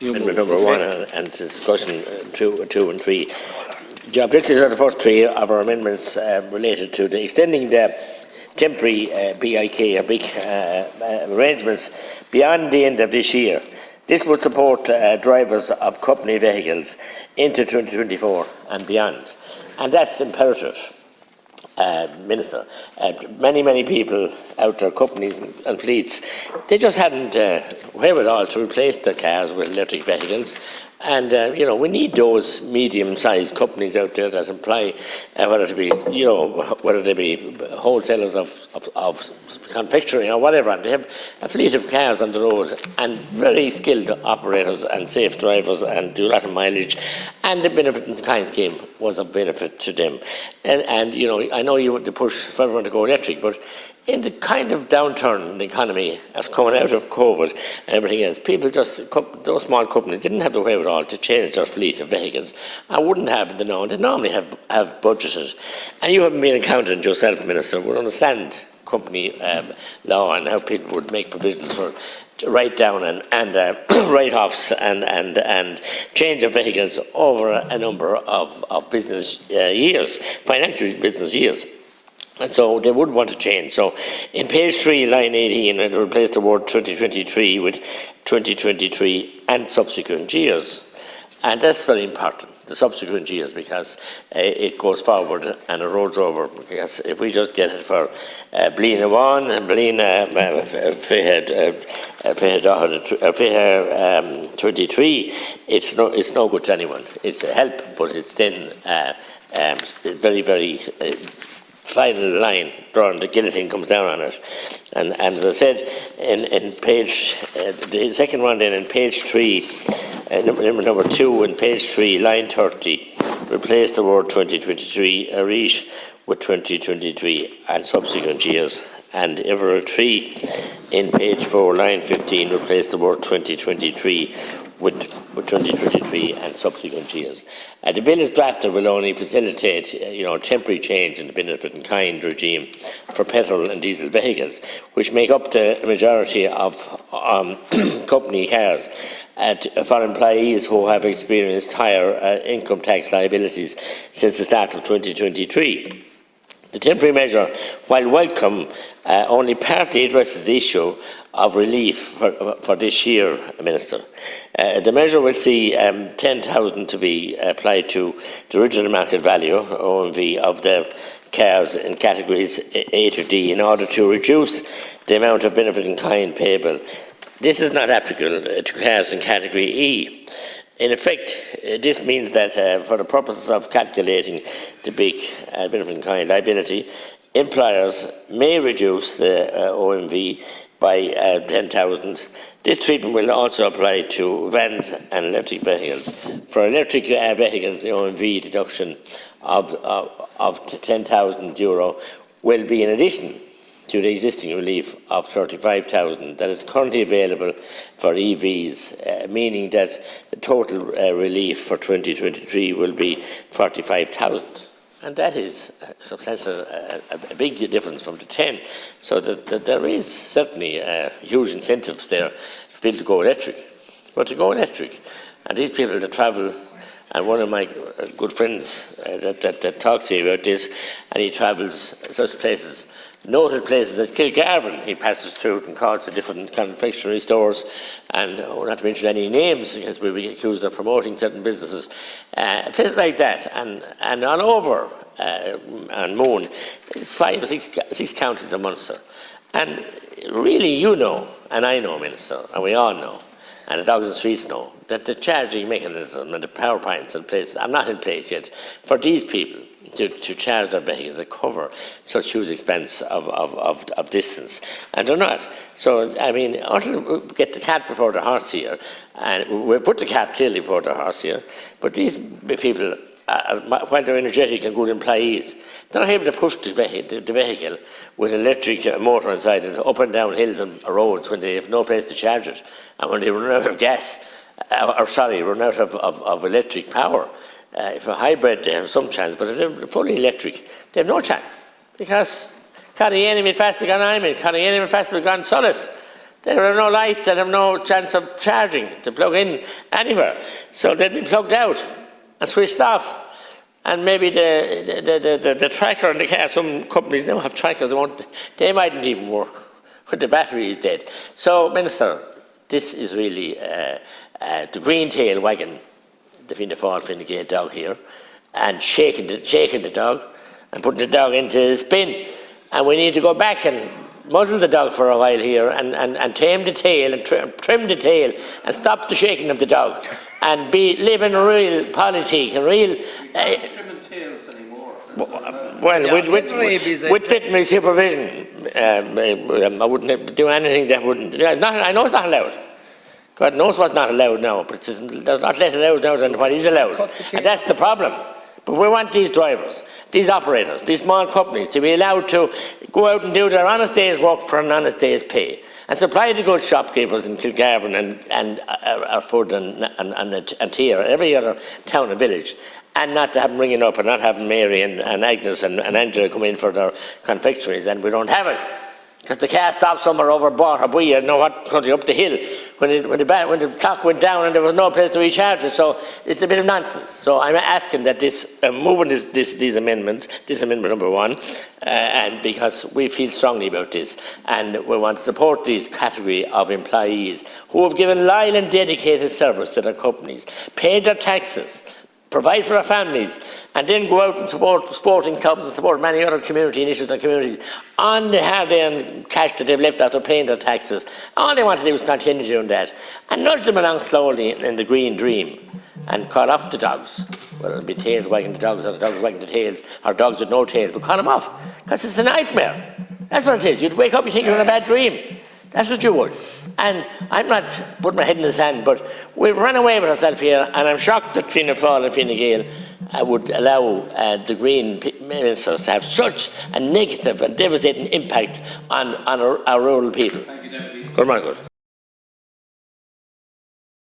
Amendment number 1 and discussion 2 and 3. The objectives are the first three of our amendments related to the extending the temporary BIK or big arrangements beyond the end of this year. This would support drivers of company vehicles into 2024 and beyond. And that's imperative, Minister. Many people out there, companies and fleets, they just hadn't wherewithal to replace their cars with electric vehicles. And, we need those medium-sized companies out there that employ, whether they be wholesalers of confectionery or whatever. And they have a fleet of cars on the road and very skilled operators and safe drivers and do a lot of mileage. And the benefit in kind scheme was of benefit to them. And I know you want to push for everyone to go electric, but in the kind of downturn in the economy as coming out of COVID and everything else, those small companies didn't have the wherewithal to change their fleet of vehicles. I wouldn't have the known. They normally have budgeted. And you haven't been an accountant yourself, Minister, would understand company law and how people would make provisions for write down and write-offs and change of vehicles over a number of business years, financial business years. And so they would want to change. So in page 3, line 18, it replaced the word 2023 with 2023 and subsequent years. And that's very important, the subsequent years, because it goes forward and it rolls over. Because if we just get it for Blina 1 and Blina 23, it's no good to anyone. It's a help, but it's then very, very final line, the guillotine comes down on it. And as I said, in page, the second one then in page 3, number 2 in page 3, line 30, replace the word 2023, Oireachtas, with 2023 and subsequent years. And ever 3 in page 4, line 15, replace the word 2023 with 2023 and subsequent years. The bill as drafted will only facilitate, temporary change in the benefit in kind regime for petrol and diesel vehicles, which make up the majority of company cars. For employees who have experienced higher income tax liabilities since the start of 2023. The temporary measure, while welcome, only partly addresses the issue of relief for this year, Minister. The measure will see 10,000 to be applied to the original market value, OMV, of the cars in categories A to D in order to reduce the amount of benefit in kind payable. This is not applicable to cars in category E. In effect, this means that for the purposes of calculating the big benefit in kind liability, employers may reduce the OMV by 10,000. This treatment will also apply to vans and electric vehicles. For electric vehicles, the OMV deduction of €10,000 will be in addition to the existing relief of 35,000 that is currently available for EVs, meaning that the total relief for 2023 will be 45,000. And that is substantial, a big difference from the 10. So that there is certainly huge incentives there for people to go electric. But to go electric, and these people that travel, and one of my good friends that talks to you about this, and he travels such places, noted places as Kilgarvan, he passes through and calls to different confectionery stores, and not to mention any names because we'll be accused of promoting certain businesses, places like that, and all over and Moon, 5 or 6 counties of Munster. And really, and I know, Minister, and we all know, and the dogs and streets know, that the charging mechanism and the power points in place are not in place yet for these people to charge their vehicles that cover such huge expense of distance. And they're not. So, until we get the cat before the horse here, and we'll put the cat clearly before the horse here, but these people, while they're energetic and good employees, they're not able to push the vehicle with an electric motor inside it up and down hills and roads when they have no place to charge it, and when they run out of gas, run out of electric power. If a hybrid, they have some chance, but if they're fully electric, they have no chance. Because Carriene mit fast gan aimin, Carriene mit fast gan solis. They have no light, they have no chance of charging to plug in anywhere. So they'll be plugged out and switched off. And maybe the tracker in the car, some companies now have trackers, they mightn't even work when the battery is dead. So, Minister, this is really the green tail wagging the Fianna Fáil, Fine Gael dog here, and shaking the dog and putting the dog into spin. And we need to go back and muzzle the dog for a while here and tame the tail and trim the tail and stop the shaking of the dog and live in real politics and real... trimming tails anymore. Well, with veterinary supervision, I wouldn't do anything that wouldn't... I know it's not allowed. God knows what's not allowed now, but there's not less allowed now than what is allowed. And that's the problem. But we want these drivers, these operators, these small companies to be allowed to go out and do their honest day's work for an honest day's pay and supply the good shopkeepers in Kilgarvan and Arford and Tier, every other town and village, and not to have them ringing up and not having Mary and Agnes and Angela come in for their confectionaries, and we don't have it. Because the car stopped somewhere over Borhabuia, you know what, country up the hill, when the clock went down and there was no place to recharge it. So it's a bit of nonsense. So I'm asking that moving these amendments, this amendment number 1, and because we feel strongly about this, and we want to support this category of employees who have given loyal and dedicated service to their companies, paid their taxes, provide for our families, and then go out and support sporting clubs and support many other community initiatives and communities on the hard-earned cash that they've left after paying their taxes. All they want to do is continue doing that and nudge them along slowly in the green dream and call off the dogs, whether it be tails wagging the dogs or the dogs wagging the tails or dogs with no tails, but call them off because it's a nightmare. That's what it is. You'd wake up, you think you're in a bad dream. That's what you would. And I'm not putting my head in the sand, but we've run away with ourselves here, and I'm shocked that Fianna Fáil and Fine Gael would allow the Green ministers to have such a negative and devastating impact on our rural people. Thank you, Deputy. Good morning.